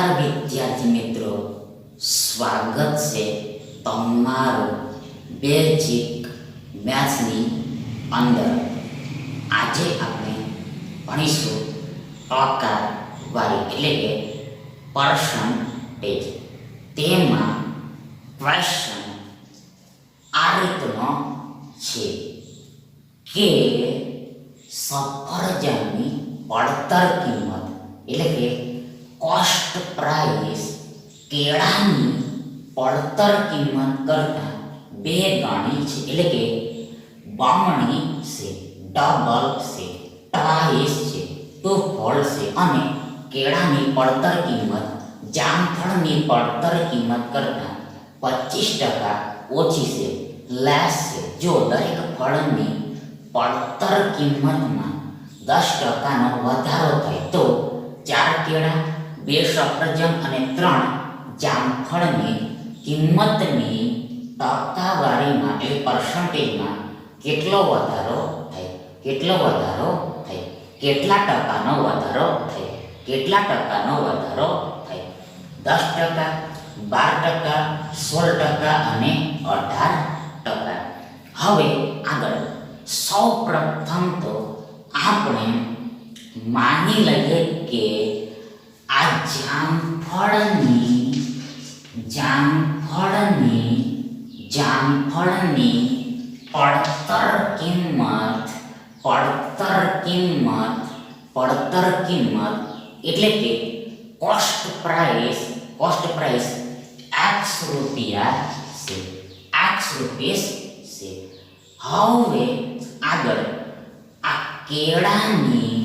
નમસ્કાર વિદ્યાર્થી મિત્રો, સ્વાગત છે તમારું બેઝિક મેથ્સની અંદર. આજે આપણે ભણીશું ટકાવારી એટલે કે પર્સન્ટેજ. તેમાં ક્વેશ્ચન આ રીતનો છે કે સફરજનની પડતર કિંમત એટલે કે કોસ્ટ પ્રાઇસ કેળાની પડતર કિંમત કરતાં 2 ગણી છે, એટલે કે બમણી છે, ડબલ છે, ટ્વાઇસ છે, ટુફોલ્ડ છે. અને કેળાની પડતર કિંમત જામફળની પડતર કિંમત કરતાં 25% ઓછી છે, લેસ છે. જો દરેક ફળની પડતર કિંમતમાં 10%નો વધારો થાય તો 4 કેળા, 2 સફરજન અને 3 જામફળની કિંમતની ટકાવારીમાં એટલે પર્સન્ટેજમાં કેટલો વધારો થાય? કેટલા ટકાનો વધારો થાય? 10%, 12%, 16% અને 18%. હવે આગળ સૌપ્રથમ તો આપણે માની લઈએ કે આ જામફળની પડતર કિંમત એટલે કે કોસ્ટ પ્રાઇસ x રૂપિયા છે. હવે આગળ આ કેળાની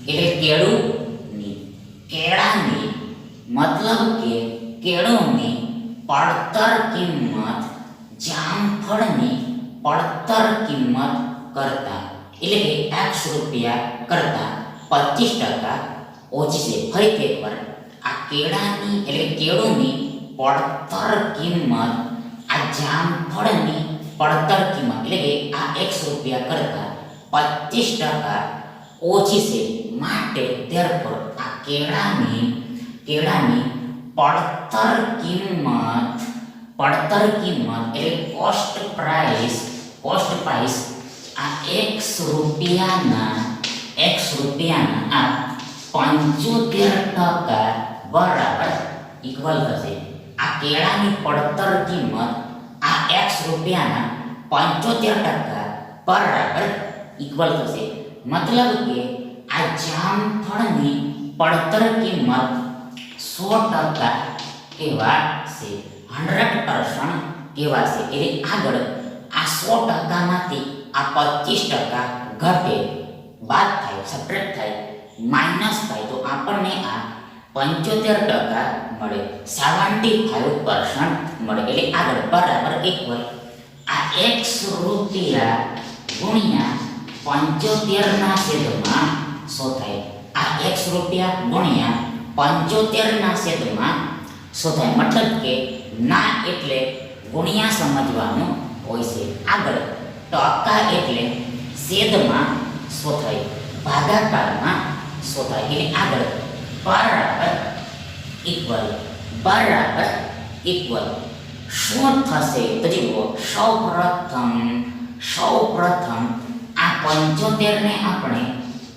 એટલે કેળાની મતલબ કે કેળુંની પડતર કિંમત જામફળની પડતર કિંમત કરતાં એટલે કે x રૂપિયા કરતાં 25% ઓછી છે. ફરીથી એકવાર આ કેળાની એટલે કેળુંની પડતર કિંમત આ જામફળની પડતર કિંમત એટલે કે આ x રૂપિયા કરતાં 25% ઓછી છે. માટે therefore આ કેળાની પડતર કિંમત એટલે કોસ્ટ પ્રાઇસ આ x રૂપિયાના આ 75% બરાબર ઇક્વલ થશે. આ કેળાની પડતર કિંમત આ x રૂપિયાના 75% બરાબર ઇક્વલ થશે. મતલબ કે આ જામફળની પડતર કિંમત 100% કહેવાશે, 100% કહેવાશે. એટલે આગળ આ 100%માંથી આ 25% ઘટે, બાદ થાય, સબટ્રેક્ટ થાય, માઇનસ થાય તો આપણને આ 75% મળે, 75% મળે. એટલે આગળ બરાબર ઇક્વલ આ x રૂપિયા ગુણ્યા 75 છેદમાં 100 થાય. આ x રૂપિયા ગુણ્યા 75 100 થાય. મતલબ કે ના એટલે ગુણ્યા સમજવાનું હોય છે. આગળ ટકા એટલે છેદમાં 100 થાય, ભાગાકારમાં 100 થાય. એટલે આગળ બરાબર ઇક્વલ શું થશે તો જુઓ, સૌપ્રથમ આ 75 ને આપણે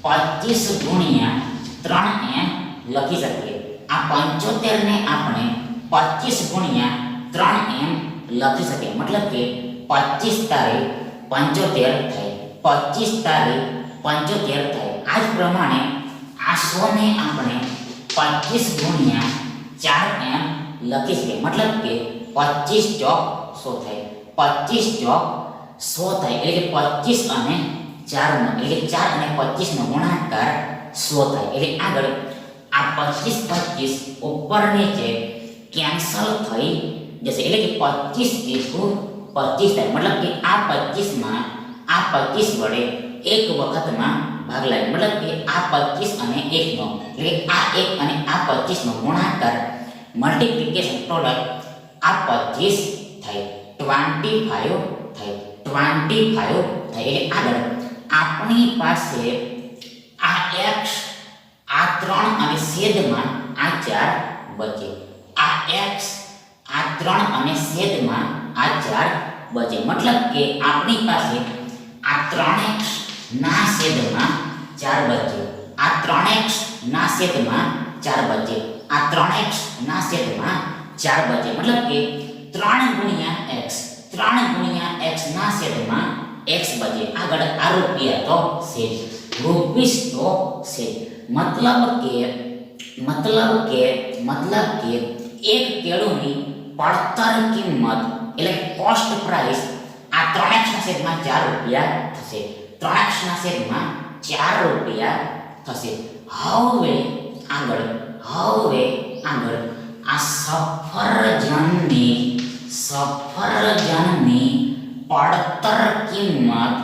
25 ગુણ્યા 3m લખી શકીએ. આ 75 ને આપણે 25 ગુણ્યા 3m લખી શકીએ. મતલબ કે 25 તારીખ 75 થાય, 25 તારીખ 75 થાય. આ જ પ્રમાણે આ 100 ને આપણે 25 ગુણ્યા 4m લખી શકીએ. મતલબ કે 25 ચોક 100 થાય, 25 ચોક 100 થાય. એટલે કે 25 અને 4 નો એટલે 4 અને 25 નો ગુણાકાર 100 થાય. એટલે આગળ આ 25 ઉપર નીચે કેન્સલ થઈ જશે. એટલે કે 25 * 25 થાય. મતલબ કે આ 25 વડે એક વખતમાં ભાગ લાગે. મતલબ કે આ 25 અને 1 નો એટલે આ 1 અને આ 25 નો ગુણાકાર મલ્ટીપ્લિકેશન પ્રોડક્ટ આ 25 થાય, 25 થાય. એટલે આગળ આપણી પાસે x આ 3 અને છેદમાં આ 4 બચે. આ x આ 3 અને છેદમાં આ 4 બચે. મતલબ કે આપણી પાસે આ 3x ના છેદમાં 4 બચે. આ 3x ના છેદમાં 4 બચે. આ 3x ના છેદમાં 4 બચે. મતલબ કે 3 ગુણ્યા x 3 ગુણ્યા x ના છેદમાં x બચે. આગળ આ રૂપિયા તો છે, રૂપીસ તો છે. મતલબ કે એક કેળુની પડતર કિંમત એટલે કોસ્ટ પ્રાઇસ આ 3x ના છેદમાં 4 રૂપિયા થશે. 3x ના છેદમાં 4 રૂપિયા થશે. હવે આગળ આ સફરજનની પડતર કિંમત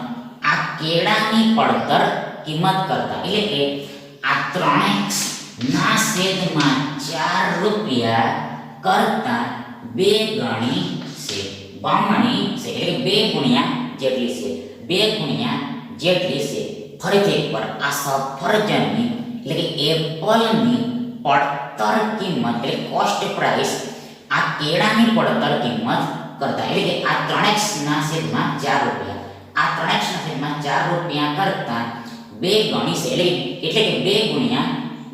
આ કેળાની પડતર કિંમત કરતા એટલે કે આ 3x ના છેદમાં 4 રૂપિયા કરતા 2 ગણી છે, બમણી છે. એટલે 2 ગુણ્યા જેટલી છે, 2 ગુણ્યા જેટલી છે. ફરીથી એકવાર આ સફરજનની એટલે કે એપલની પડતર કિંમત એટલે કોસ્ટ પ્રાઇસ આ કેળાની પડતર કિંમત કરતા એટલે કે આ 3x ના છેદમાં 4 રૂપિયા આ 3x ના છેદમાં 4 રૂપિયા કરતા 2 ગણી છે. એટલે કે 2 ગુણ્યા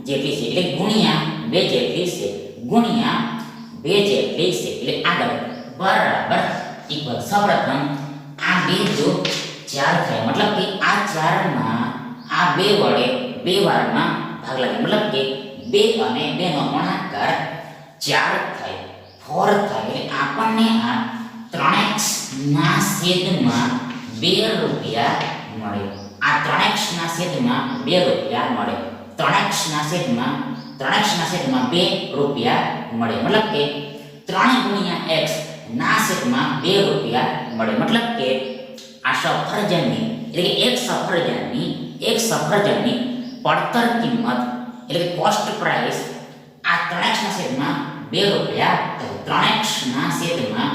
જેટલી છે, એટલે ગુણ્યા 2 જેટલી છે, ગુણ્યા 2 જેટલી છે. એટલે આગળ બરાબર ઇક્વલ. સૌપ્રથમ આ 2 જો 4 થાય મતલબ કે આ 4 માં આ 2 વડે 2 વારમાં ભાગ લાગે. મતલબ કે 2 અને 2 નો ગુણાકાર 4 થાય, 4 થાય. એટલે આપણને આ 3x ના છેદમાં 2 રૂપિયા મળે. આ 3x ના છેદમાં 2 રૂપિયા મળે. 3x ના છેદમાં 2 રૂપિયા મળે. મતલબ કે 3 ગુણ્યા x ના છેદમાં 2 રૂપિયા મળે. મતલબ કે આ સફરજનની એટલે કે એક સફરજનની પડતર કિંમત એટલે કે કોસ્ટ પ્રાઇસ આ 3x ના છેદમાં 2 રૂપિયા થશે. 3x ના છેદમાં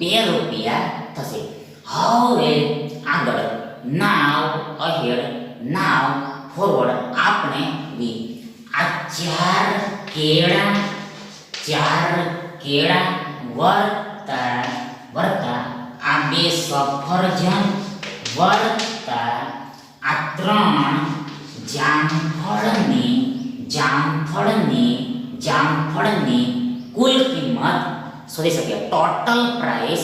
2 રૂપિયા થશે. હવે આગળ નાવ ફોરવર્ડ આપણે આ 4 કેળા વરતા આ 2 સફરજન વરતા આ 3 જામફળની કુલ કિંમત શોધી શકીએ. ટોટલ પ્રાઇસ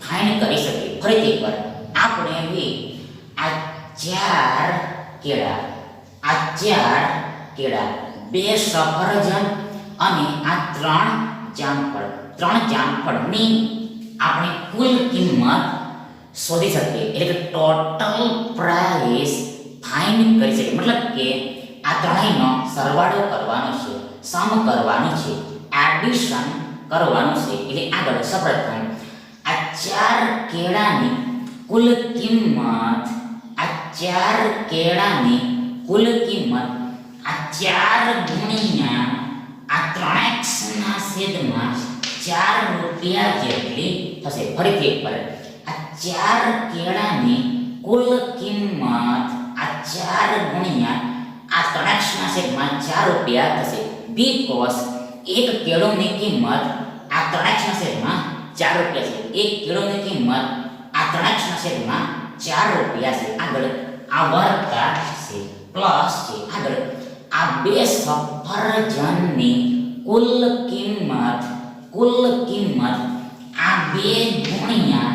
ફાઇન્ડ કરી શકીએ. ફરીથી એકવાર આપણે આ 4 કેળા 2 સફરજન અને આ 3 જામફળની આપણે કુલ કિંમત શોધી શકીએ. એટલે કે ટોટલ પ્રાઇસ ફાઇન્ડ કરી શકીએ. મતલબ કે આ ત્રણેયનો સરવાળો કરવાનો છે, સમ કરવાનું છે, એડિશન કરવાનું છે. એટલે આગળ સૌપ્રથમ આ 4 કેળાની કુલ કિંમત આ 4 ગુણ્યા આ 3x ના છેદમાં 4 રૂપિયા જેટલી થશે. ફરીથી એકવાર આ 4 કેળાની કુલ કિંમત આ 4 ગુણ્યા આ 3x ના છેદમાં 4 રૂપિયા થશે. બીકોઝ એક કેળોની કિંમત આ 3x ના છેદમાં 4 રૂપિયા છે. એક કેળોની કિંમત આ 3x ના છેદમાં 4 રૂપિયા છે. આગળ આ વત્તા છે, પ્લસ છે. આગળ આ 2 સફરજનની કુલ કિંમત આ 2 ગુણ્યા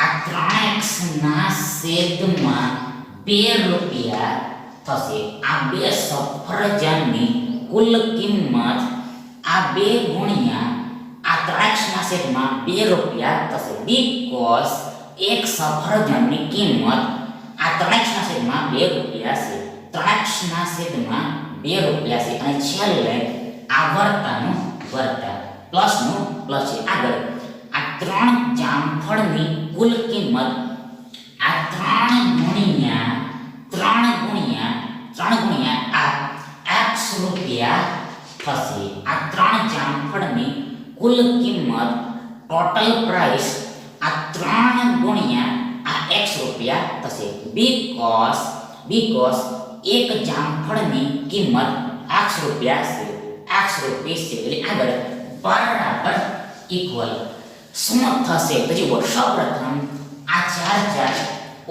આ 3x ના છેદમાં 2 રૂપિયા થશે. આ 2 સફરજનની કુલ કિંમત આ 2 ગુણ્યા આ 3x ના છેદમાં 2 રૂપિયા થશે. બીકોઝ એક સફરજનની કિંમત આ 3x ના છેદમાં 2 રૂપિયા છે. 3x ના છેદમાં 2 રૂપિયા છે. અને છેલ્લે આ વર્તાનું વર્તા પ્લસનું પ્લસ છે. આગળ આ 3 જામફળની કુલ કિંમત આ 3 ગુણ્યા આ x રૂપિયા થશે. આ 3 જામફળની કુલ કિંમત ટોટલ પ્રાઇસ આ 3 ગુણ્યા આ x રૂપિયા થશે. બીકોઝ એક જામફળની કિંમત ₹8 છે, ₹8 છે. એટલે આગળ બરાબર ઇક્વલ શું થશે તો જુઓ સૌપ્રથમ આ 4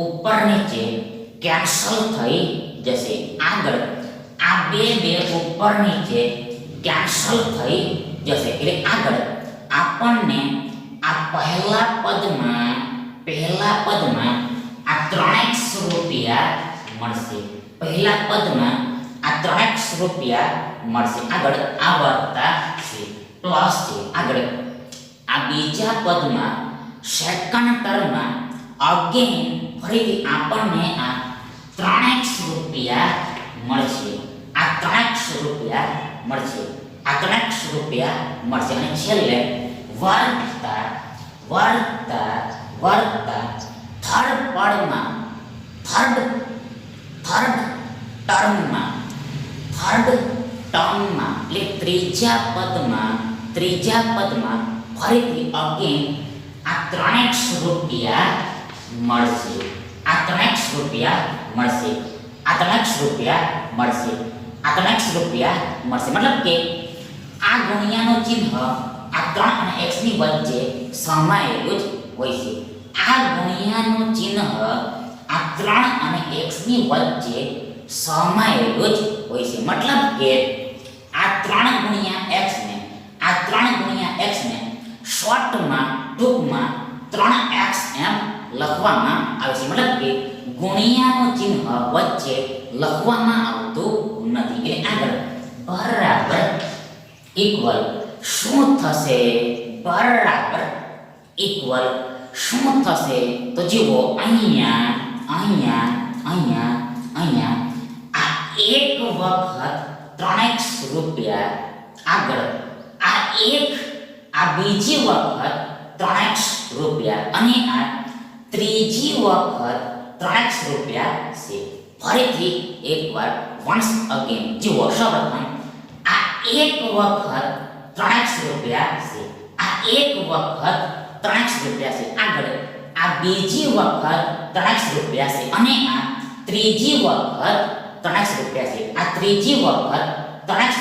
ઉપર નીચે કેન્સલ થઈ જશે. આગળ આ 2 ઉપર નીચે કેન્સલ થઈ જશે. એટલે આગળ આપણને આ પહેલા પદમાં આ ₹3x મળશે. પહેલા પદમાં આ ₹3x મળશે. આગળ આ વત્તા છે, પ્લસ છે. આગળ આ બીજા પદમાં સેકન્ડ ટર્મમાં અગેન ફરીથી આપણને આ ₹3x મળશે. આ ₹3x મળશે. આ ₹3x મળશે. અને છેલ્લે વત્તા થર્ડ પદમાં થર્ડ ટર્મમાં એટલે ત્રીજા પદમાં ફરીથી અગેન આ ₹3x મળશે. આ ₹3x મળશે. આ ₹3x મળશે. આ ₹3x મળશે. મતલબ કે આ ગુણ્યાનું ચિહ્ન આ 3 અને x ની વચ્ચે સમાયેલું જ હોય છે. આ ગુણ્યાનું ચિહ્ન આ 3 અને x ની વચ્ચે સમાયેલું જ હોય છે. મતલબ કે આ 3 ગુણ્યા x ને શોર્ટમાં ટૂંકમાં 3x એમ લખવામાં આવે છે. મતલબ કે ગુણ્યાનું ચિહ્ન વચ્ચે લખવામાં આવતું નથી. એટલે આગળ બરાબર ઇક્વલ શું થશે? બરાબર ઇક્વલ શું થશે તો જુઓ અહીંયા આ એક વખત ₹3x આગળ આ બીજી વખત ₹3x અને આ ત્રીજી વખત ₹3x છે. ફરીથી એકવાર વન્સ અગેન જુઓ સૌપ્રથમ આ એક વખત ₹3x છે. આ એક વખત ₹3x છે. આગળ આ બીજી વખત ₹3x છે. અને આ ત્રીજી વખત ₹3x છે. આ ત્રીજી વખત ₹3x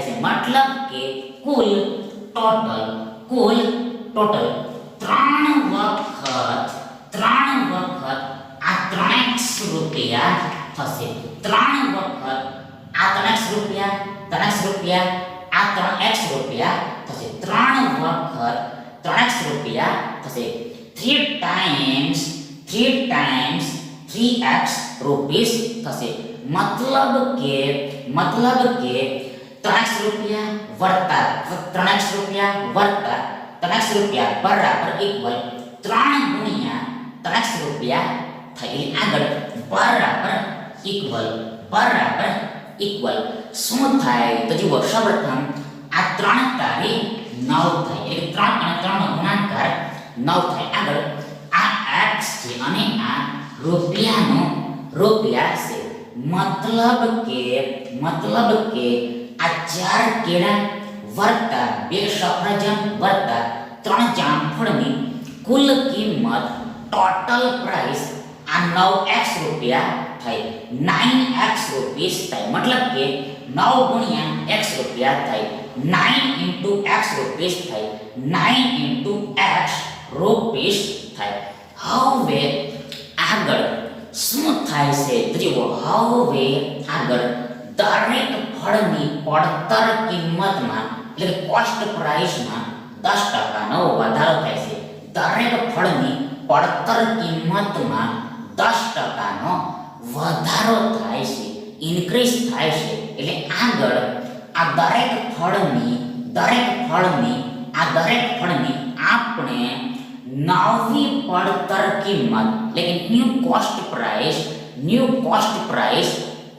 છે. મતલબ કે કુલ ટોટલ 3 વખત આ ₹3x થશે. 3 વખત આ ₹3x આ ₹3x થશે. 3 વખત ₹3x થશે. 3 times 3x રૂપીસ થશે. મતલબ કે ₹3x વત્તા ₹3x બરાબર ઇક્વલ 3 ગુણ્યા ₹3x થઈ. આગળ બરાબર ઇક્વલ શું થાય તો જુઓ સૌપ્રથમ આ 3 તારી 9 થાય. એટલે 3 અને 3 નો ગુણાકાર 9 થાય. આગળ આ x છે અને આ રૂપિયા છે. મતલબ કે આ 4 કેળા વત્તા 2 સફરજન વત્તા 3 જામફળની કુલ કિંમત ટોટલ પ્રાઇસ આ 9x રૂપિયા થાય. 9x રૂપીસ થાય. મતલબ કે 9 ગુણ્યા x રૂપિયા થાય. 9 x રૂપીસ થાય. 9 x રૂપીસ થાય. હવે આગળ શું થાય છે તો જુઓ હવે આગળ દરેક ફળની પડતર કિંમતમાં એટલે કોસ્ટ પ્રાઇસમાં 10% નો વધારો થાય છે. દરેક ફળની પડતર કિંમતમાં 10% નો વધારો થાય છે, ઇન્ક્રીઝ થાય છે. એટલે આગળ આ દરેક ફળની આપણે નવી પડતર કિંમત એટલે કે ન્યૂ કોસ્ટ પ્રાઇસ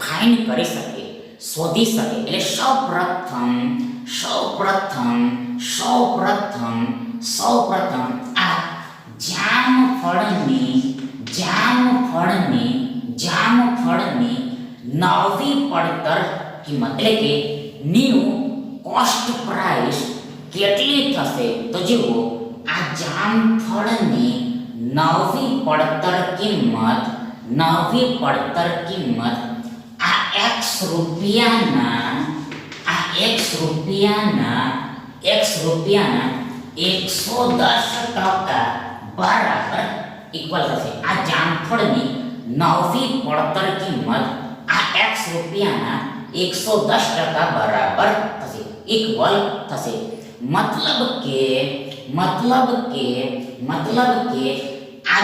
ફાઇન્ડ કરી શકીએ, શોધી શકીએ. એટલે સૌપ્રથમ આ જામફળની નવી પડતર કિંમત એટલે કે ન્યૂ કોસ્ટ પ્રાઇસ કેટલી થશે તો જુઓ આ જામફળની નવી પડતર કિંમત આ x રૂપિયાના આ x રૂપિયાના 110% બરાબર ઇક્વલ થશે આ જામફળની નવી પડતર કિંમત આ x રૂપિયાના 110% બરાબર થશે ઇક્વલ થશે મતલબ કે આ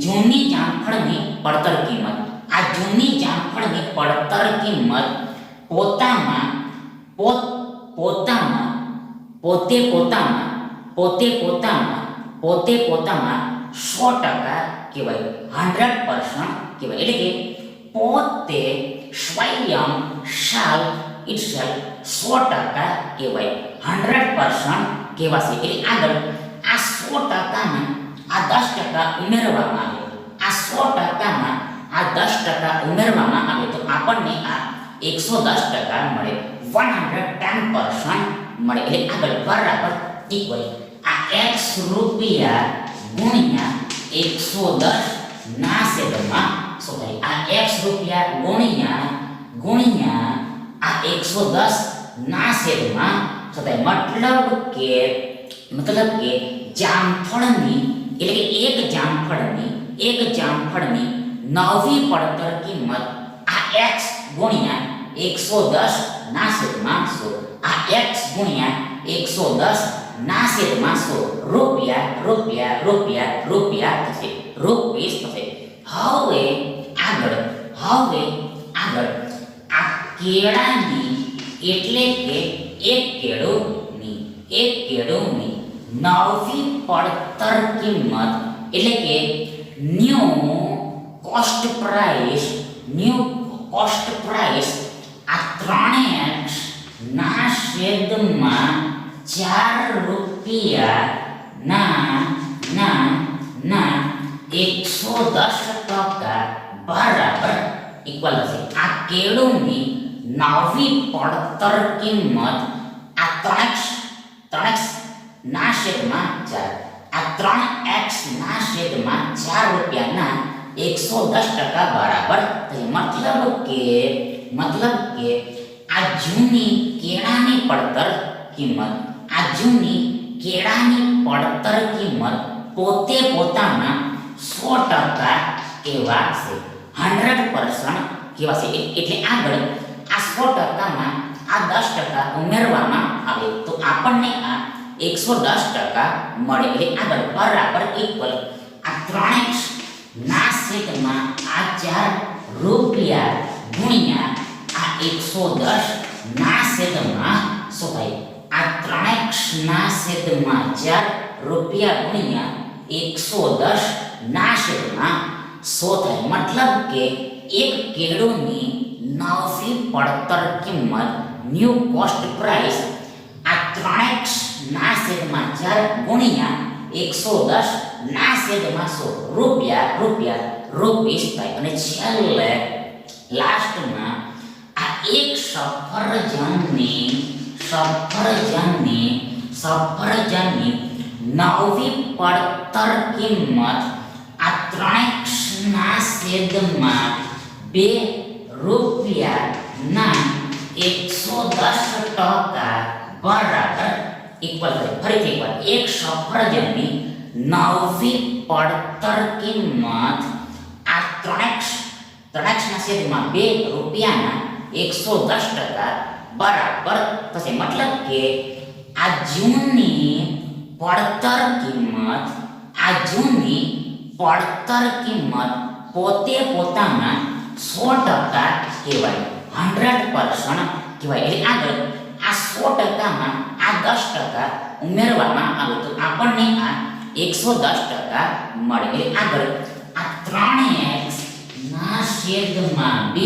જૂની જામફળની પડતર કિંમત આ જૂની જામફળની પડતર કિંમત પોતે પોતામાં 100% કહેવાય 100% કહેવાય એટલે કે પોતે સ્વયં itself 100% કહેવાય 100% કહેવાશે એટલે આગળ આ 100%માં આ 10% ઉમેરવામાં આવે આ 100%માં આ 10% ઉમેરવામાં આવે તો આપણને આ 110% મળે 110% મળે એટલે આગળ બરાબર ઇક્વલ આ x રૂપિયા ગુણ્યા 110 ના છેદમાં શું થાય આ x રૂપિયા ગુણ્યા આ 110 ના છેદમાં શું થાય મતલબ કે જામફળની એટલે કે એક જામફળની નવી પડતર કિંમત આ x ગુણ્યા 110 ના છેદમાં 100 આ x ગુણ્યા 110 ના છેદમાં 100 રૂપિયા થશે રૂપીસ થશે હવે આગળ આ કેળાની એટલે કે એક કેળુની નવી પડતર કિંમત એટલે કે ન્યૂ કોસ્ટ પ્રાઇસ આ 3x ના છેદમાં 4 રૂપિયા ના 110% બરાબર ઇક્વલ થશે આ કેળુની નવી પડતર કિંમત આ 3x ના છેદમાં 4 આ 3x ના છેદમાં 4 રૂપિયાના 110% બરાબર થશે મતલબ કે આ જૂની કેળાની પડતર કિંમત પોતે પોતામાં 100% કહેવાશે 100% કહેવાશે એટલે આગળ આ 100%માં આ 10% ઉમેરવામાં આવે તો આપણને આ 110% મળે એટલે આગળ બરાબર ઇક્વલ આ 3x ના છેદમાં આ 4 રૂપિયા ગુણ્યા આ 110 ના છેદમાં શું થાય આ 3x ના છેદમાં 4 રૂપિયા ગુણ્યા 110 ના છેદમાં 100 થાય મતલબ કે એક કેળુની નવી પડતર કિંમત ન્યૂ કોસ્ટ પ્રાઇસ આ 3x ના છેદમાં 4 ગુણ્યા 110 ના છેદમાં 100 રૂપીસ થાય અને છેલ્લે લાસ્ટમાં આ એક સફરજનની નવી પડતર કિંમત આ 3x ના છેદમાં 2 રૂપિયાના 110% બરાબર ઇક્વલ થાય ફરીથી એકવાર એક સફરજનની નવી પડતર કિંમત આ 3x ના છેદમાં 2 રૂપિયાના 110% બરાબર થશે મતલબ કે આ જૂની પડતર કિંમત પોતે પોતામાં 100% કહેવાય 100% કહેવાય એટલે આગળ આ 100%માં આ 10% ઉમેરવામાં આવે તો આપણને આ 110% મળે એટલે આગળ આ 3x ના છેદમાં 2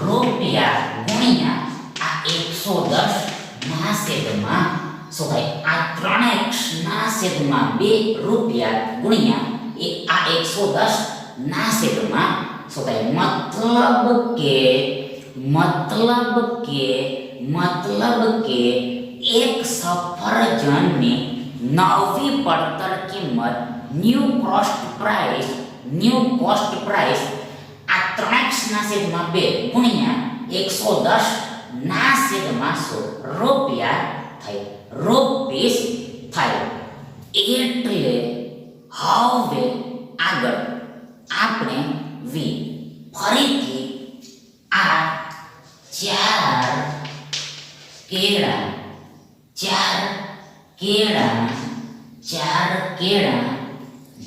રૂપિયા ગુણ્યા આ 110 ના છેદમાં શું થાય આ 3x ના છેદમાં 2 રૂપિયા ગુણ્યા આ 110 ના છેદમાં શું થાય મતલબ કે એક સફરજનની નવી પડતર કિંમત ન્યૂ કોસ્ટ પ્રાઇસ આ 3x ના છેદમાં 2 ગુણ્યા 110 ના છેદમાં 100 રૂપિયા થાય, રૂપીસ થાય. એટલે હવે આગળ આપણે વી ફરીથી આ 4 કેળા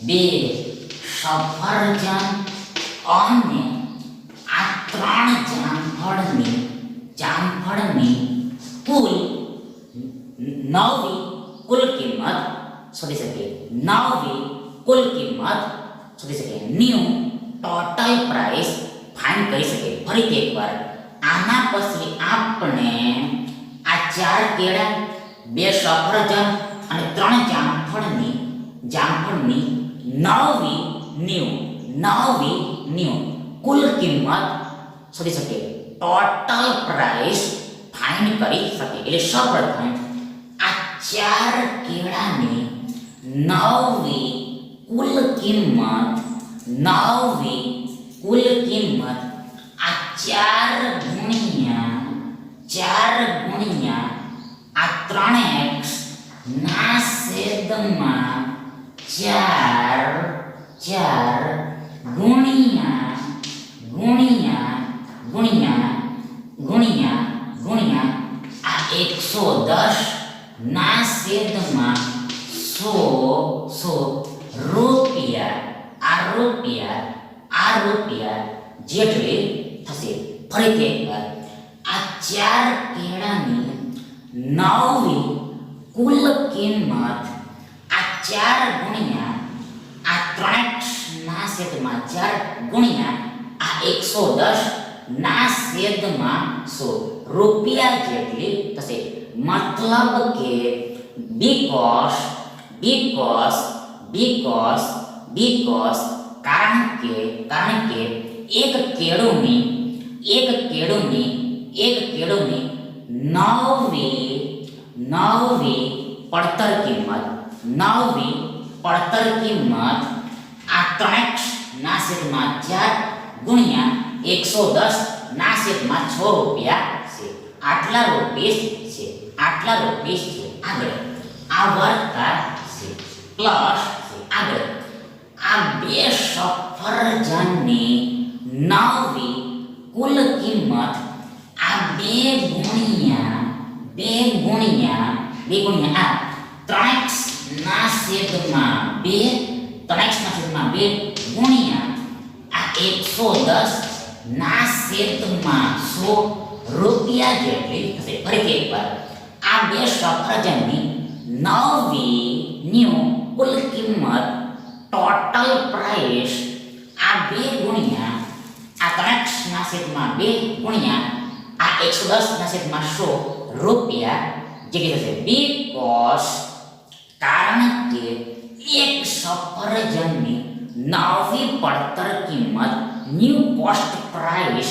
2 સફરજન અને આ 3 જામફળની કુલ નવી કુલ કિંમત શોધી શકીએ. ન્યૂ ટોટલ પ્રાઇસ ફાઇન્ડ કરી શકીએ. ફરીથી એકવાર આના પછી આપણે આ 4 કેળા 2 સફરજન અને 3 જામફળની નવી કુલ કિંમત શોધી શકીએ. ટોટલ પ્રાઇસ ફાઇન્ડ કરી શકીએ. એટલે સૌપ્રથમ આ 4 કેળાની નવી કુલ કિંમત આ 4 ગુણ્યા આ 3x ના છેદમાં 4 ગુણ્યા આ 110 ના છેદમાં 100 રૂપિયા જેટલી થશે. ફરીથી એકવાર આ 4 કેળાની નવી કુલ કિંમત આ 4 ગુણ્યા આ 3x ના છેદમાં 4 ગુણ્યા આ 110 ના છેદમાં 100 રૂપિયા જેટલી થશે. મતલબ કે because કારણ કે એક કેળુની નવી પડતર કિંમત આ 3x ના છેદમાં 4 ગુણ્યા 110 ના છેદમાં 6 રૂપિયા છે. આટલા રૂપીસ છે. આગળ આ વર્તા છે પ્લસ આગળ આ 2 સફરજનની નવી કુલ કિંમત આ 2 ગુણ્યા આ 3x ના છેદમાં 2 ગુણ્યા આ 110 ના છેદમાં 100 રૂપિયા જેટલી થશે. ફરીથી એકવાર આ 2 સફરજનની ન્યૂ કુલ કિંમત ટોટલ પ્રાઇસ આ 2 ગુણ્યા આ 3x ના છેદમાં 2 ગુણ્યા આ 110 ના છેદમાં 100 રૂપિયા જેટલી થશે. because કારણ કે એક સફરજનની નવી પડતર કિંમત ન્યૂ કોસ્ટ પ્રાઇસ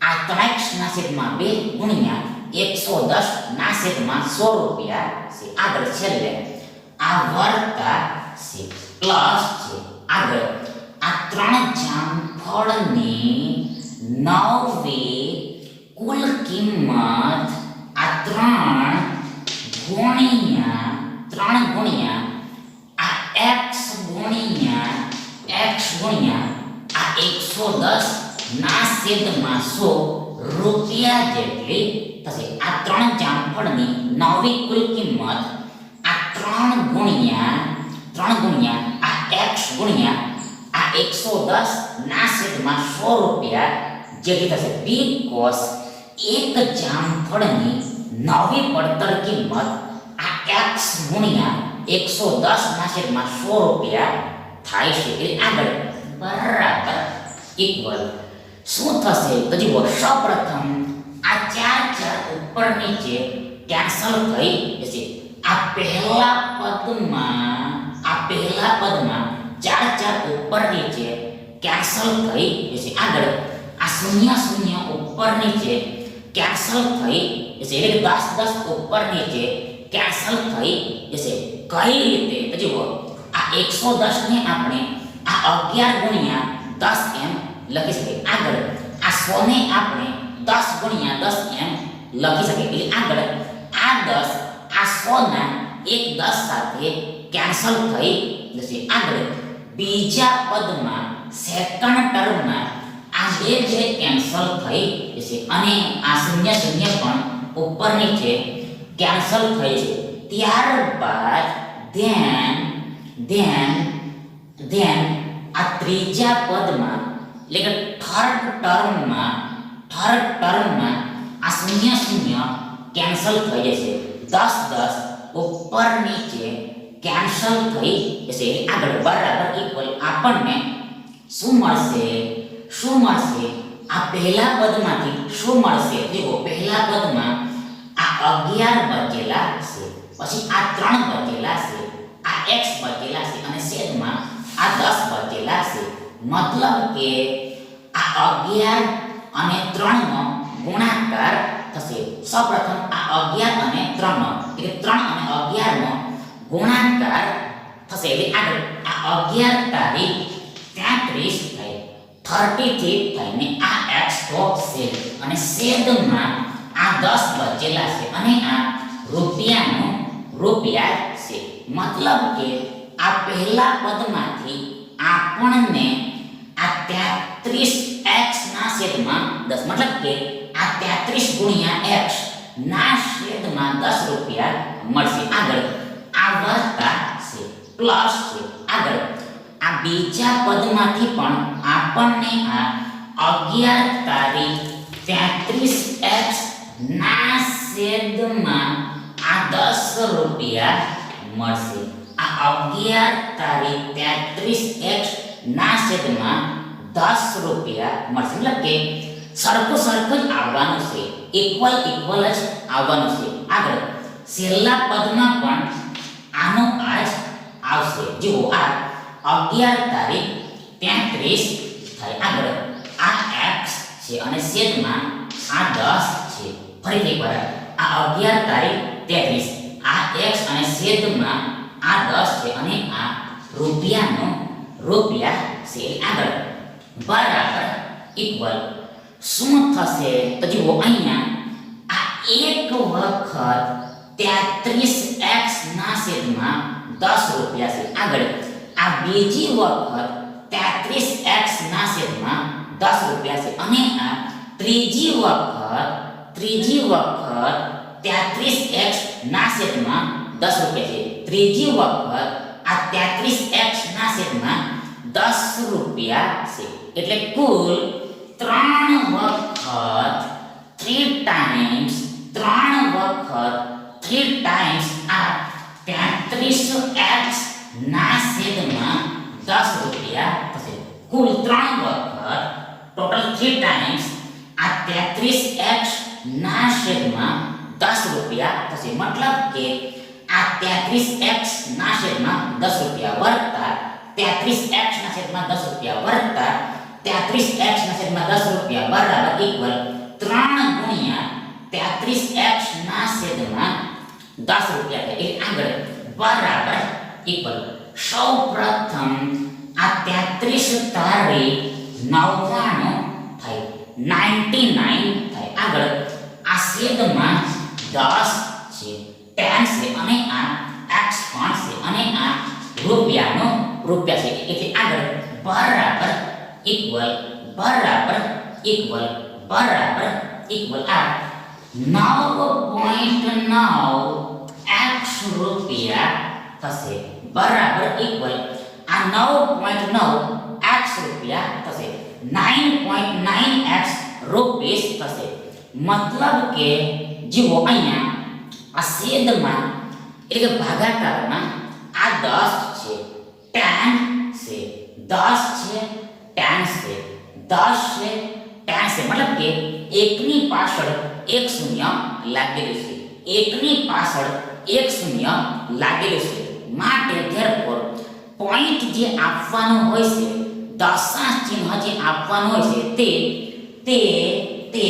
આ 3x ના છેદમાં 2 ગુણ્યા 110 ના છેદમાં 100 રૂપિયા છે. આગળ છેલ્લે આ વર્તા છે પ્લસ છે. આગળ આ 3 જામફળની નવી કુલ કિંમત આ 3 ગુણ્યા આ x ગુણ્યા આ 110 ના છેદમાં 100 રૂપિયા જેટલી થશે. આ 3 જામફળની નવી કુલ કિંમત આ 3 ગુણ્યા આ x ગુણ્યા આ 110 ના છેદમાં 100 રૂપિયા જેટલી થશે. because એક જામફળની નવી પડતર કિંમત આ x ગુણ્યા 110 ના છેદમાં 100 રૂપિયા થાય છે. એટલે આગળ બરાબર ઇક્વલ શું થશે તો જુઓ. સૌપ્રથમ આ 4 ઉપર નીચે કેન્સલ થઈ જશે. આ પહેલા પદમાં 4 ઉપર નીચે કેન્સલ થઈ જશે. આગળ આ 0 ઉપર નીચે કેન્સલ થઈ જશે. એટલે 10 ઉપર નીચે કેન્સલ થઈ જશે. કઈ રીતે તો જુઓ. આ 110 ને આપણે આ 11 ગુણ્યા 10 એમ લખી શકીએ. આગળ આ 100 ને આપણે 10 ગુણ્યા 10 એમ લખી શકીએ. એટલે આગળ આ 10 આ 100 ના એક 10 સાથે કેન્સલ થઈ જશે. આગળ બીજા પદમાં સેકન્ડ ટર્મમાં આ બે કેન્સલ થઈ જશે અને આ શૂન્ય શૂન્ય પણ ઉપર નીચે કેન્સલ થઈ જશે. ત્યારબાદ ધેન આ ત્રીજા પદમાં એટલે કે થર્ડ ટર્મમાં આ શૂન્ય શૂન્ય કેન્સલ થઈ જશે. 10 ઉપર નીચે કેન્સલ થઈ જશે. આગળ બરાબર ઇક્વલ આપણને શું મળશે? આ પહેલા પદમાંથી શું મળશે? જુઓ, પહેલા પદમાં આ 11 બચેલા છે, પછી આ 3 બચેલા છે, આ x બચેલા છે અને છેદમાં આ 10 બચેલા છે. મતલબ કે આ 11 અને 3 નો ગુણાકાર થશે. સૌપ્રથમ આ 11 અને 3 નો એટલે 3 અને 11 નો ગુણાકાર થશે. એટલે આગળ આ 11 તારીખ 33 થાય, 33 થઈને આ x તો છે અને છેદમાં આ 10 બચેલા છે અને આ રૂપિયા છે. મતલબ કે આ પહેલા પદમાંથી આપણને આ 33x ના છેદમાં 10 મતલબ કે આ 33 ગુણ્યા x ના છેદમાં 10 રૂપિયા મળશે. આગળ આ વત્તા છે, પ્લસ છે. આગળ આ બીજા પદમાંથી પણ આપણને આ 11 તારીખ 33x ના છેદમાં આ 10 રૂપિયા મળશે. આ 11 તારીખ 33x ના છેદમાં 10 રૂપિયા મળશે. મતલબ કે સરખું જ આવવાનું છે, ઇક્વલ જ આવવાનું છે. આગળ છેલ્લા પદમાં પણ આનો આ જ આવશે. જુઓ, આ 11 તારીખ 33 થાય. આગળ આ x છે અને છેદમાં આ 10 છે. ફરીથી એકવાર આ 11 તારીખ 33, આ x અને છેદમાં આ 10 છે અને આ રૂપિયા છે. આગળ બરાબર ઇક્વલ શું થશે? તો જુઓ, અહીંયા આ એક વખત 33x ના છેદમાં 10 રૂપિયા છે. આગળ આ બીજી વખત 33x ના છેદમાં 10 રૂપિયા છે અને આ ત્રીજી વખત 33x ના છેદમાં 10 રૂપિયા છે. ત્રીજી વખત આ 33x ના છેદમાં 10 રૂપિયા છે. એટલે કુલ 3 વખત 3 ટાઈમ્સ આ 33x ના છેદમાં 10 રૂપિયા થશે. કુલ 3 વખત ટોટલ 3 ટાઈમ્સ આ 33x ના છેદમાં 10 રૂપિયા થશે. મતલબ કે આ 33x ના છેદમાં 10 રૂપિયા વત્તા 33x ના છેદમાં 10 રૂપિયા વત્તા 33x ના છેદમાં 10 રૂપિયા બરાબર ઇક્વલ 3 ગુણ્યા 33x ના છેદમાં 10 રૂપિયા થાય. એટલે આગળ બરાબર ઇક્વલ સૌપ્રથમ આ 33 તારીખ 99 થાય, 99 થાય. આગળ આ છેદમાં 10 છે, 10 છે અને આ x પણ છે અને આ રૂપિયા છે. એટલે આગળ બરાબર ઇક્વલ આ 9.9 x રૂપિયા થશે. બરાબર ઇક્વલ આ 9.9 x રૂપિયા થશે. 9.9x રૂપીસ થશે. મતલબ કે જુઓ, અહીંયા આ છેદમાં એટલે કે ભાગાકારમાં આ 10 છે, tan છે, 10 છે, tan છે, 10 છે, tan છે. મતલબ કે એકની પાછળ એક શૂન્ય લાગેલું છે, એકની પાછળ એક શૂન્ય લાગેલું છે. માટે therefore પોઈન્ટ જે આપવાનું હોય છે, દશાંશ ચિહ્ન જે આપવાનું હોય છે તે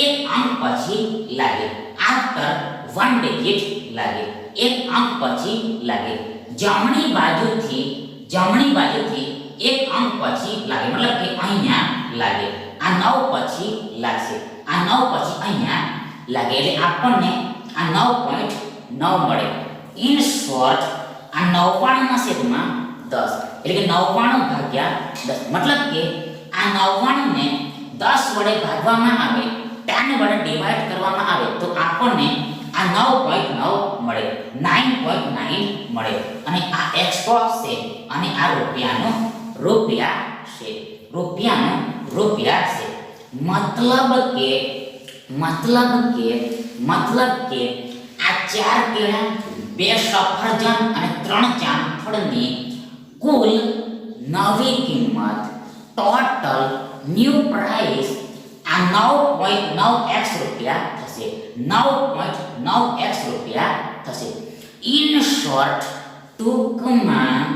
એક અંક પછી લાગે. આફ્ટર 1 ડિજિટ લાગે, એક અંક પછી લાગે. જમણી બાજુથી એક અંક પછી લાગે. મતલબ કે અહીંયા લાગે, આ 9 પછી લાગશે. આ 9 પછી અહીંયા લાગે એટલે આપણને આ 9.9 મળે. ઇન શોર્ટ આ 99 ના છેદમાં 10 એટલે કે 99 ભાગ્યા 10 મતલબ કે આ 99 ને 10 વડે ભાગવામાં આવે 10 વડે ડિવાઈડ કરવામાં આવે તો આપણને આ 9.9 મળે 9.9 મળે અને આ એક્સ્ટ્રા છે અને આ રૂપિયા છે મતલબ કે આ 4 કેળા 2 સફરજન અને 3 જામફળની કુલ નવી કિંમત ટોટલ ન્યૂ પ્રાઇસ આ 9.9x રૂપિયા થશે. 9.9x રૂપિયા થશે. ઇન શોર્ટ ટૂંકમાં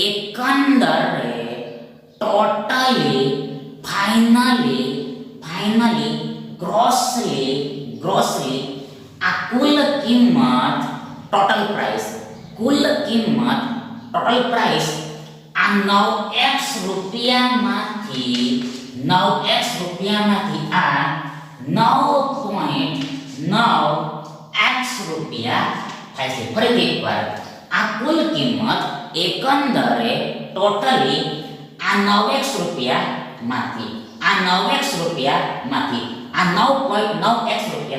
એકંદરે ટોટલી ફાઇનલી ગ્રોસલી આ કુલ કિંમત ટોટલ પ્રાઇસ આ 9x રૂપિયામાંથી આ 9.9x રૂપિયા થાય છે. ફરી એકવાર આ કુલ કિંમત એકંદરે ટોટલી આ 9x રૂપિયામાંથી આ 9.9x રૂપિયા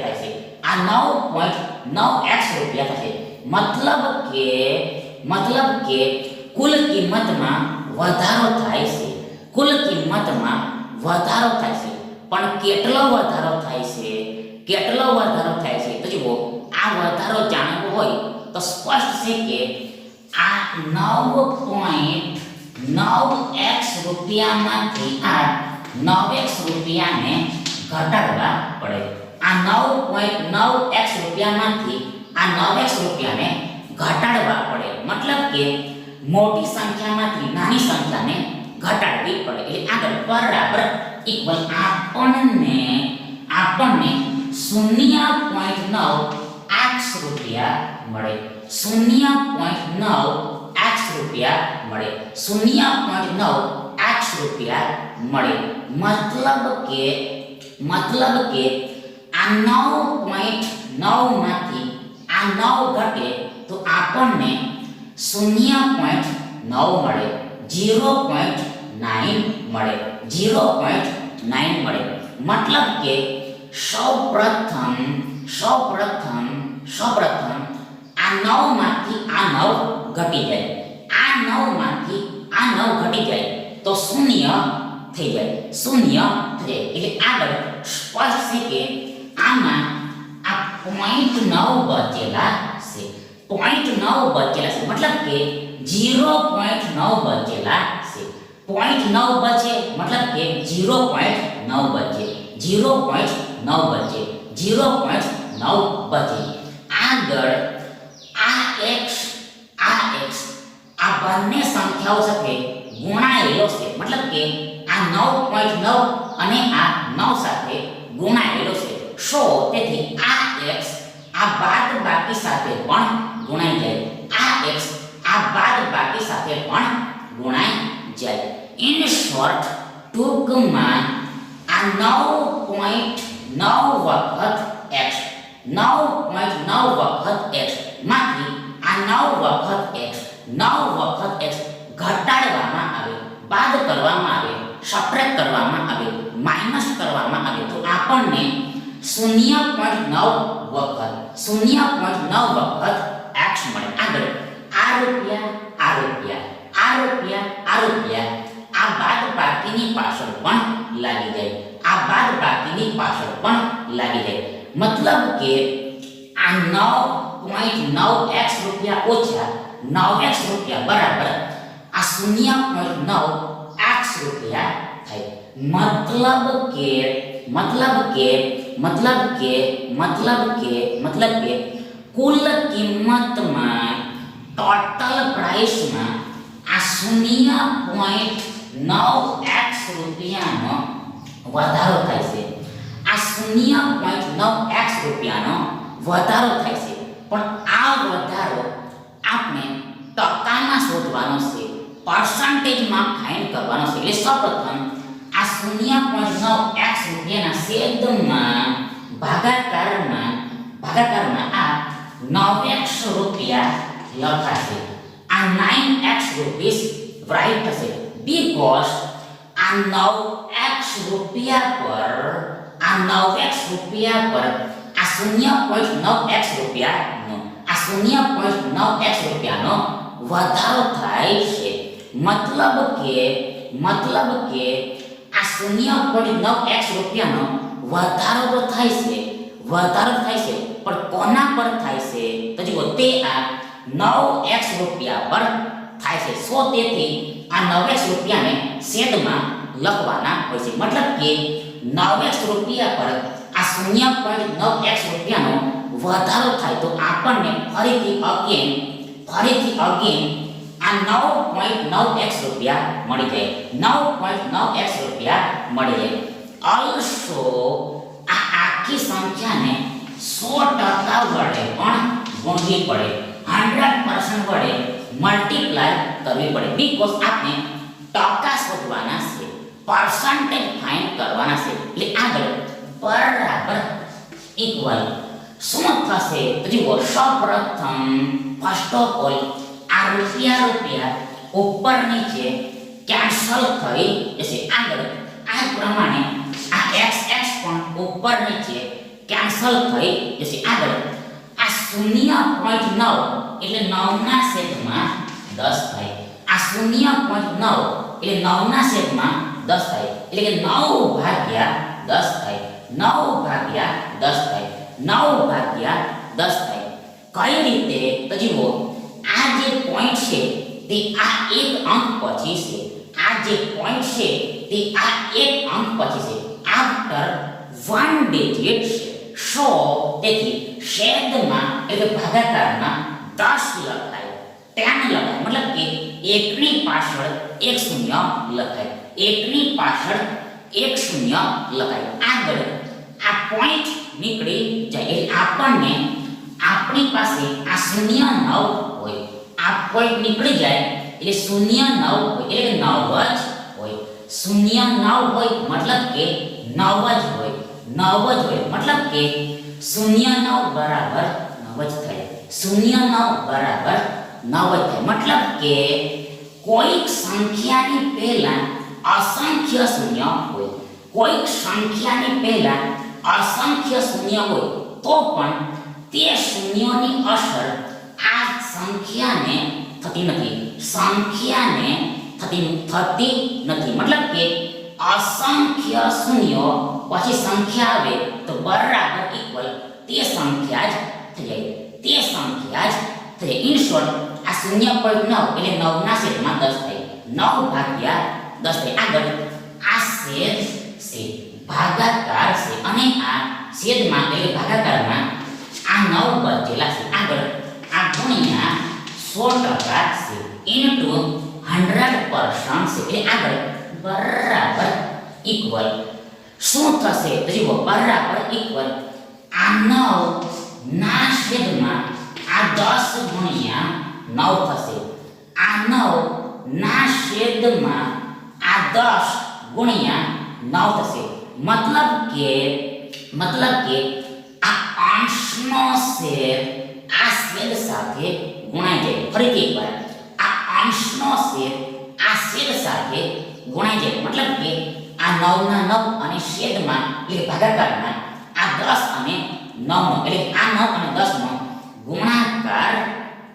થાય છે. આ 9.9x રૂપિયા થશે. મતલબ કે કુલ કિંમતમાં વધારો થાય છે. પણ કેટલો વધારો થાય છે તો જુઓ આ વધારો જાણવો હોય તો સ્પષ્ટ છે કે આ 9.9x રૂપિયામાંથી આ 9x રૂપિયાને ઘટાડવા પડે. આ 9.9x રૂપિયામાંથી આ 9x રૂપિયાને ઘટાડવા પડે. મતલબ કે મોટી સંખ્યામાંથી નાની સંખ્યાને ઘટાડવી પડે. એટલે આગળ બરાબર ઇક્વલ આપણને 0.9x રૂપિયા મળે. 0.9x રૂપિયા મળે. મતલબ કે આ 9.9 માંથી આ 9 ઘટે તો આપણને 0.9 મળે. 0.9 મળે. મતલબ કે સૌપ્રથમ આ 9 માંથી આ 9 ઘટી જાય. આ 9 માંથી આ 9 ઘટી જાય તો 0 થઈ જાય. એટલે આગળ સ્પષ્ટ છે કે આમાં આ 0.9 બચેલા છે. મતલબ કે 0.9 બચેલા છે. 0.9 બચે મતલબ કે 0.9 બચે. 0.9 બચે. આગળ આ x આ બંને સંખ્યાઓ સાથે ગુણાયેલો છે. મતલબ કે આ 9.9 અને આ 9 સાથે ગુણાયેલો છે. તેથી આ x આ બાદબાકી સાથે પણ ગુણાઈ જાય. આ x આ બાદબાકી સાથે પણ ગુણાઈ જાય. ઇન શોર્ટ ટૂંકમાં આ 9.9 વખત x 9.9 વખત x માંથી આ 9 વખત x ઘટાડવામાં આવે, બાદ કરવામાં આવે, સબટ્રેક્ટ કરવામાં આવે, માઈનસ કરવામાં આવે તો આપણને 0.9 વખત x મળે. આગળ આ રૂપિયા આ બાદબાકીની પાછળ પણ લાગી જાય. મતલબ કે આ 9.9x રૂપિયા ઓછા 9x રૂપિયા બરાબર આ 0.9x રૂપિયા થાય. મતલબ કે કુલ કિંમતમાં ટોટલ પ્રાઇસમાં આ 0.9x રૂપિયાનો વધારો થાય છે. આ 0.9x રૂપિયાનો વધારો થાય છે. પણ આ વધારો આપણે ટકામાં શોધવાનો છે. પર્સન્ટેજમાં ફાઇન્ડ કરવાનો છે. એટલે સૌપ્રથમ આ 0.9x રૂપિયાના છેદમાં ભાગાકારમાં આ 9x રૂપિયા લખાશે. આ 9x રૂપીસ રાઈટ થશે બીકોઝ આ 9x રૂપિયા પર આ 0.9x રૂપિયાનો 0.9x રૂપિયાનો વધારો થાય છે. મતલબ કે આ 0.9x રૂપિયાનો વધારો તો થાય છે પણ કોના પર થાય છે તો જુઓ તે આ 9x રૂપિયા પર થાય છે. સો તેથી આ 9x રૂપિયાને છેદમાં લખવાના હોય છે. મતલબ કે 9x રૂપિયા પર આ 0.9x રૂપિયાનો વધારો થાય તો આપણને ફરીથી અગેન આ 9.9x રૂપિયા મળી જાય. ઓલસો આ આખી સંખ્યાને 100% વડે પણ ગુણવી પડે, 100% વડે મલ્ટીપ્લાય કરવી પડે બીકોઝ આપણે ટકા શોધવાના છે, પર્સન્ટેજ ફાઇન્ડ કરવાના છે. એટલે આગળ બરાબર ઇક્વલ શું થશે તો જુઓ સૌપ્રથમ ફર્સ્ટ ઓફ ઓલ આ રૂપિયા ઉપર નીચે કેન્સલ થઈ જશે. આગળ આ પ્રમાણે આ x પણ ઉપર નીચે કેન્સલ થઈ જશે. આગળ આ 0.9 એટલે 9 ના છેદમાં 10 થાય. આ 0.9 એટલે 9 ના છેદમાં 10 થાય. એટલે કે 9 ભાગ્યા 10 થાય. 9 ભાગ્યા 10 થાય. 9 ભાગ્યા 10 થાય. કઈ રીતે તો જુઓ આ જે પોઈન્ટ છે તે આ એક અંક પછી છે. આ જે પોઈન્ટ છે તે આ એક અંક પછી છે. આફ્ટર 1 ડિજિટ છે. સો તેથી છેદમાં એટલે ભાગાકારમાં 10 લખાય, 10 લખાય. મતલબ કે એકની પાછળ એક શૂન્ય લખાય, એકની પાછળ એક શૂન્ય લખાય. આગળ આ પોઈન્ટ નીકળી જાય એટલે આપણને આપણી પાસે આ 0.9 હોય. આ પોઈન્ટ નીકળી જાય એટલે 0.9 હોય એટલે 9 જ હોય. 0.9 હોય મતલબ કે 9 જ હોય. 9 જ હોય મતલબ કે 0.9 બરાબર 9 જ થાય. 0.9 બરાબર 9 જ થાય. મતલબ કે કોઈક સંખ્યાની પહેલા અસંખ્ય શૂન્ય હોય, કોઈક સંખ્યાની પહેલા અસંખ્ય શૂન્ય હોય તો પણ તે શૂન્યની અસર આ સંખ્યાને થતી નથી. મતલબ કે અસંખ્ય શૂન્યો પછી સંખ્યા આવે તો બરાબર ઇક્વલ તે સંખ્યા જ થઈ જાય. ઇન શોર્ટ આ 0.9 એટલે 9 ના છેદમાં 10 થાય. 9 ભાગ્યા 10 થાય. આગળ આ છેદ છે, ભાગાકાર છે અને આ છેદમાં એટલે ભાગાકારમાં આ 9 બચેલા છે. આગળ આ ગુણ્યા 100% છે ઇન્ટુ 100% છે. એટલે આગળ બરાબર ઇક્વલ શું થશે તો જુઓ બરાબર ઇક્વલ આ 9 ના છેદમાં આ 10 ગુણ્યા 9 થશે. આ 9 ના છેદમાં આ 10 ગુણ્યા 9 થશે. મતલબ કે આ અંશનો છેદ આ છેદ સાથે ગુણાઈ જાય. ફરીથી એકવાર આ અંશનો છેદ આ છેદ સાથે ગુણાઈ જાય. મતલબ કે આ 9 ના 9 અને છેદમાં એટલે ભાગાકારમાં આ 10 અને 9 નો એટલે આ 9 અને 10 નો ગુણાકાર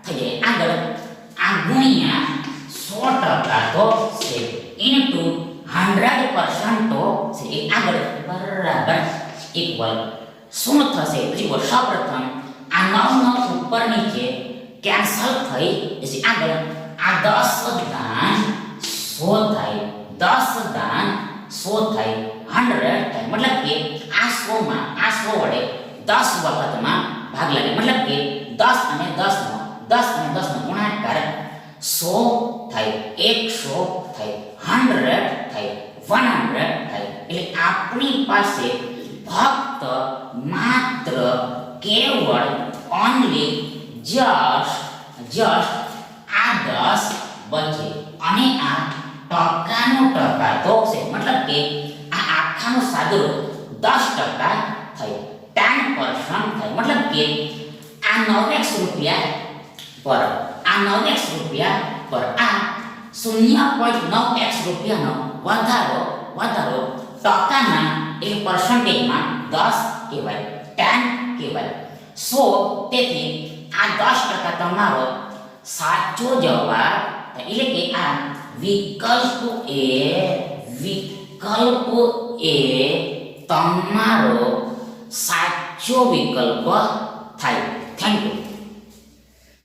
થઈ જાય. આગળ આ ગુણ્યા 100% તો છે ઇન્ટુ 100% તો છે. આગળ બરાબર ઇક્વલ શું થશે તો જુઓ સૌપ્રથમ આ 9 ઉપર નીચે કેન્સલ થઈ જશે. આગળ આ 10 દાન 100 થાય, 10 દાન 100 થાય, 100 થાય. મતલબ કે આ 100 માં આ 100 વડે 10 વખતમાં ભાગ લાગે. મતલબ કે 10 અને 10 નો ગુણાકાર 100 થાય, 100 થાય, 100 થાય, 100 થાય. એટલે આપણી પાસે ફક્ત માત્ર કેવળ ઓનલી જસ્ટ આ 10 બચે. અને આ ટકાનો ટકા તો છે મતલબ કે આ આખાનું સાદુરૂપ 10% થયું 10% થયું મતલબ કે આ 9x રૂપિયા પર આ 9x રૂપિયા પર આ 0.9x રૂપિયાનો વધારો ટકાના એટલે પર્સન્ટેજમાં 10 કહેવાય 10 કહેવાય સો તેથી આ 10% તમારો સાચો જવાબ એટલે કે આ વિકલ્પ એ તમારો સાચો વિકલ્પ થાય થેન્ક યુ